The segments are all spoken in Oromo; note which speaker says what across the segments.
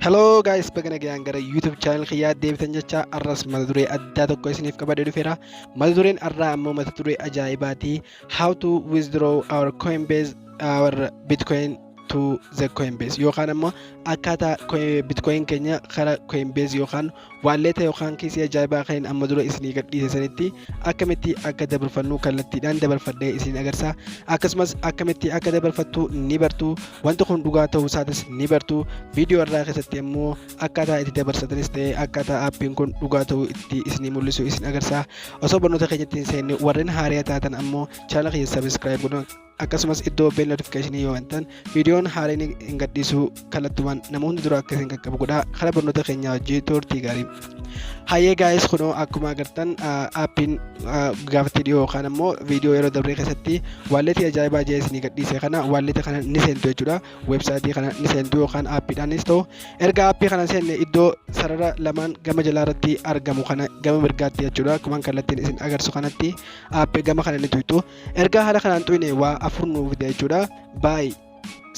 Speaker 1: Hello guys, baga nagaan gara YouTube channel kiyyaa deebitan jecha arras mata duree addaa tokko isiniif qabadee dhufeera. Mata dureen arraa ammoo mata duree ajaa'ibaati. How to withdraw our Coinbase our Bitcoin to the Coinbase yookaan ammoo akkaataa Bitcoin keenya karaa Coinbase yookaan wallet yookaan kiisii ajaa'ibaa kan amma dura isinii gadhiise sanitti akkamitti akka dabarfannu kallattiidhaan dabarfadhee isin agarsiisa. Akkasumas akkamitti akka dabarfattu ni bartu. Wanti kun dhugaa ta'uu isaatis ni bartu. Viidiyoo irraa keessatti ammoo akkaataa itti dabarsatanis ta'ee akkaataa aappiin kun dhugaa ta'uu itti isinii mul'isu isin agarsiisa. Osoo barnoota keenyatti hin seenne warreen haaraa taatan ammoo chaanala kiyya subscribe godhaa. Akkasumas iddoo bell notification yoo wantan viidiyoon haaraan hin gadhiisu kallattumaan nama hundi dura akka isin qaqqabu godhaa. Kana barnoota keenya wajjin turtii gaarii. Hayyee guys kunoo akkuma agartan aappiin gaafatti dhiyoo yookaan ammoo viidiyoo yeroo dabree keessatti walletii ajaa'ibaa jee isinii gadhiise kana walletii kana ni seentu jechuudha. Weebsaayitii kana ni seentu yookaan aappiidhaanis ta'u erga aappii kana seenne iddoo sarara lamaan gama jalaa irratti argamu kana gama mirgaatti jechuudha. Akkuma kallattiin isin agarsiisu kanatti aappii gama kana ni tuytu. Erga haala kanaan tuyne waa afur nuuf fida jechuudha. Buy,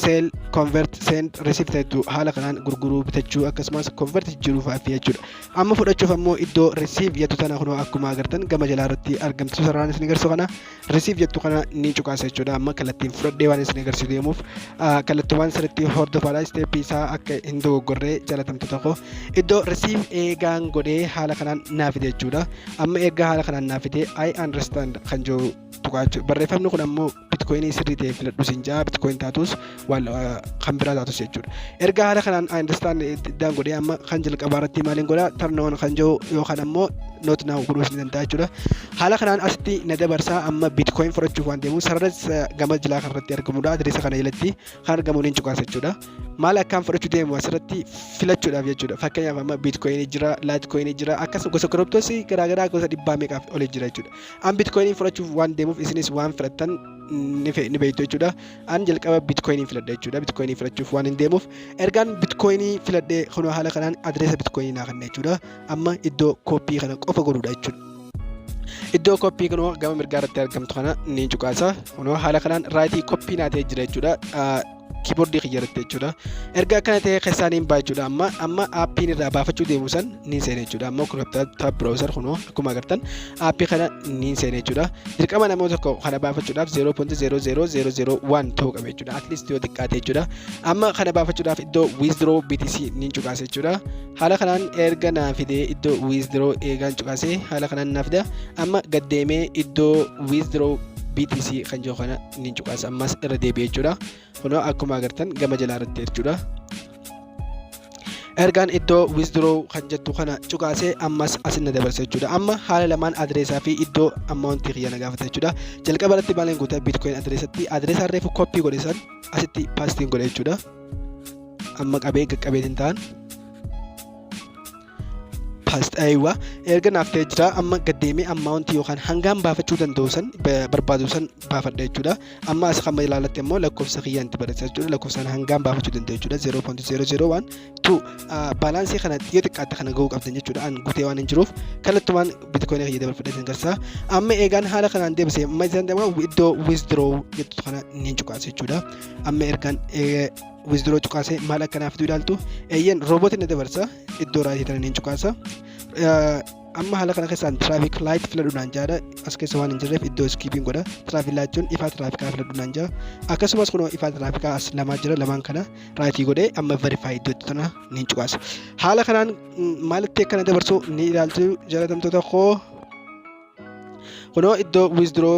Speaker 1: sell, convert, send, receive ta'etu haala kanaan gurguruu bitachuu akkasumas convert jiruuf fi jechuudha. Amma fudhachuuf ammoo iddoo receive jettu tana kunoo akkuma agartan gama jalaa irratti argamtu sararaan isin agarsiisu kana receive jettu kana ni cuqaasa jechuudha. Amma kallattiin fudhadhee waan isin agarsiisu deemuuf kallattiiwwan sirriitti hordofaadha. Steepii isaa akka hin dogoggorree jaalatamtu tokko iddoo receive eegaan godhee haala kanaan naafide jechuudha. Amma eegaa haala kanaan naafide I understand kan jiru tuqaachu barreeffamni kun ammoo bitcoinii sirrii ta'e filadhu siin jaa bitcoin taatus waan kan biraa taatus jechuudha. Erga haala kanaan I understand iddaan godhee amma kan jalqabaa irratti maaliin godhaa turn on kan jiru yookaan ammoo not now godhuu isin danda'a jechuudha. Haala kanaan asitti na dabarsaa amma bitcoin fudhachuuf waan deemu sarara gama jalaa kanarratti argamudha. Adreessa kana jalatti kan argamu ni cuqaasa jechuudha. Maal akkaan fudhachuu deemu asirratti filachuudhaaf jechuudha. Fakkeenyaaf amma bitcoin jira, litecoin jira, akkasuma gosa cryptos garaagaraa gosa dhibbaa meeqaaf olii jira jechuudha. An bitcoin fudhachuuf waan deemuuf isinis waan filattan ni beektu jechuudha. An jalqaba bitcoin filadha jechuudha. Bitcoin fudhachuuf waan hin deemuuf ergaan bitcoin filadhee kunoo haala kanaan adreessa bitcoin naa kenna jechuudha. Amma iddoo koppii kana qofa godhuudha jechuudha. Iddoo koppii kunoo gama mirgaa irratti argamtu kana ni cuqaasa. Kunoo haala kanaan raayitii koppii naa ta'ee jira jechuudha. Keyboardii xiyyaaratte jechuudha. Erga akkana ta'e keessaaniin baa jechuudha. Amma aappiin irraa baafachuu deemu san ni seene jechuudha. Amma kun tab browser kunoo akkuma agartan aappii kana ni seene jechuudha. Dirqama namoota tokko kana baafachuudhaaf 0.00001 ta'uu qaba jechuudha. At least yoo xiqqaate jechuudha. Amma kana baafachuudhaaf iddoo withdraw BTC ni cuqaase jechuudha. Haala kanaan erga naa fidee iddoo withdraw eegaan cuqaase haala kanaan naa fida. Amma gaddeemee iddoo withdraw BTC kan jiru kana ni cuqaasa. Ammas irra deebi'ee jechuudha. Kunoo akkuma agartan gama jalaa irratti jechuudha. Ergaan iddoo withdraw kan jettu kana cuqaasee ammas asin na dabarsa jechuudha. Amma haala lamaan adreessaa fi iddoo ammauntii kiyya na gaafata jechuudha. Jalqaba irratti maaliin guutaa bitcoin adreessatti adreessaa reefu koppii godhe san asitti paastiin godhe jechuudha. Amma qabeetiin ta'an aywa erga naaf ta'ee jira. Amma gaddeemee ammauntii yookaan hangaan baafachuu danda'u san barbaadu san baafadha jechuudha. Amma as kan ilaalatti immoo lakkoofsa kiyyaan itti barreessa jechuudha. Lakkoofsaan hangaan baafachuu danda'u jechuudha. 0.001 baalaansii kana yoo xiqqaate kana gahuu qabdan jechuudha. An gutee waan hin jiruuf kallattumaan bitcoin kiyya dabarfadha isin agarsiisa. Amma eegaan haala kanaan deebisee amma isaan deemaa iddoo withdraw jettu kana ni cuqaasa jechuudha. Amma ergaan withdraw cuqaasee maal akkanaaf itti ilaaltu eeyyan roobootiin na dabarsa iddoo raayitii tana ni cuqaasa. Amma haala kana keessaan traffic light filadhuudhaan jaadha. As keessa waan hin jirreef iddoo skipping godha. Traffic light jechuun ifaa traffikaa filadhuudhaan jaa. Akkasumas kunoo ifaa traffikaa as lamaa jira. Lamaan kana raayitii godhee amma verify iddoo tana ni cuqaasa. Haala kanaan maalitti akkana dabarsu ni ilaaltu jaalatamtoota koo. Kunoo iddoo withdraw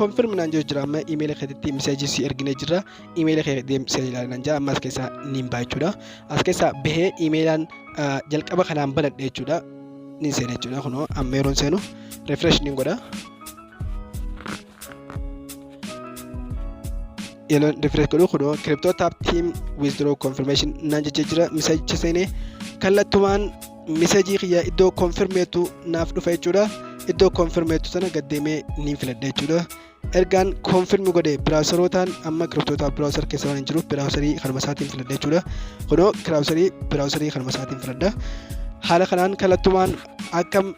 Speaker 1: confirm naan jira. Amma email keetitti message si ergine jira. Email keetti seen ilaalan jaa. Amma as keessa ni baa jechuudha. As keessa bahee emailaan jalqaba kanaan banadhe jechuudha. Ni seene jechuudha. Kunoo amma yeroon seenu refresh ni godha. Yeroo refresh godhu kunoo crypto tab team withdraw confirmation naan jechee jira. Message seene kallattumaan message kiyya iddoo confirmeetu naaf dhufa jechuudha. Iddoo confirmeetu sana gaddeemee ni filadha jechuudha. Ergaan confirm godhe browserotaan amma crypto browser keessa waan hin jiruuf browserii kanuma isaatiin filadha jechuudha. Kunoo browserii kanuma isaatiin filadha. haala kanaan kallattumaan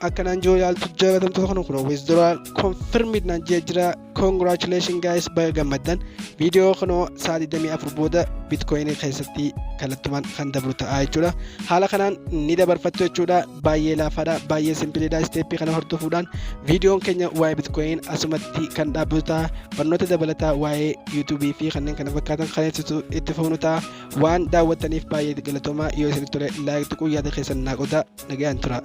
Speaker 1: akkanaan joo yaaltu jaalatamtoota kana kun withdrawal confirmed naan jira. Congratulations guys, baga gammaddan. Viidiyoo kana saa 24 booda bitcoin keessatti kallattumaan kan dabru ta'a jechuudha. Haala kanaan ni dabarfattu jechuudha. Baay'ee laafaadha, baay'ee simpiidha. Steeppii kana hordofuudhaan viidiyoon keenya waa'ee bitcoin asumatti kan dhaabbatu ta'a. Barnoota dabalataa waa'ee yuutuubii fi kanneen kana fakkaatan kan itti fufnu ta'a. Waan daawwattaniif baay'ee galatoomaa. Yoo isinitti tole laayik tuquu yaada keessan naa qodaa. Nagayaan tura.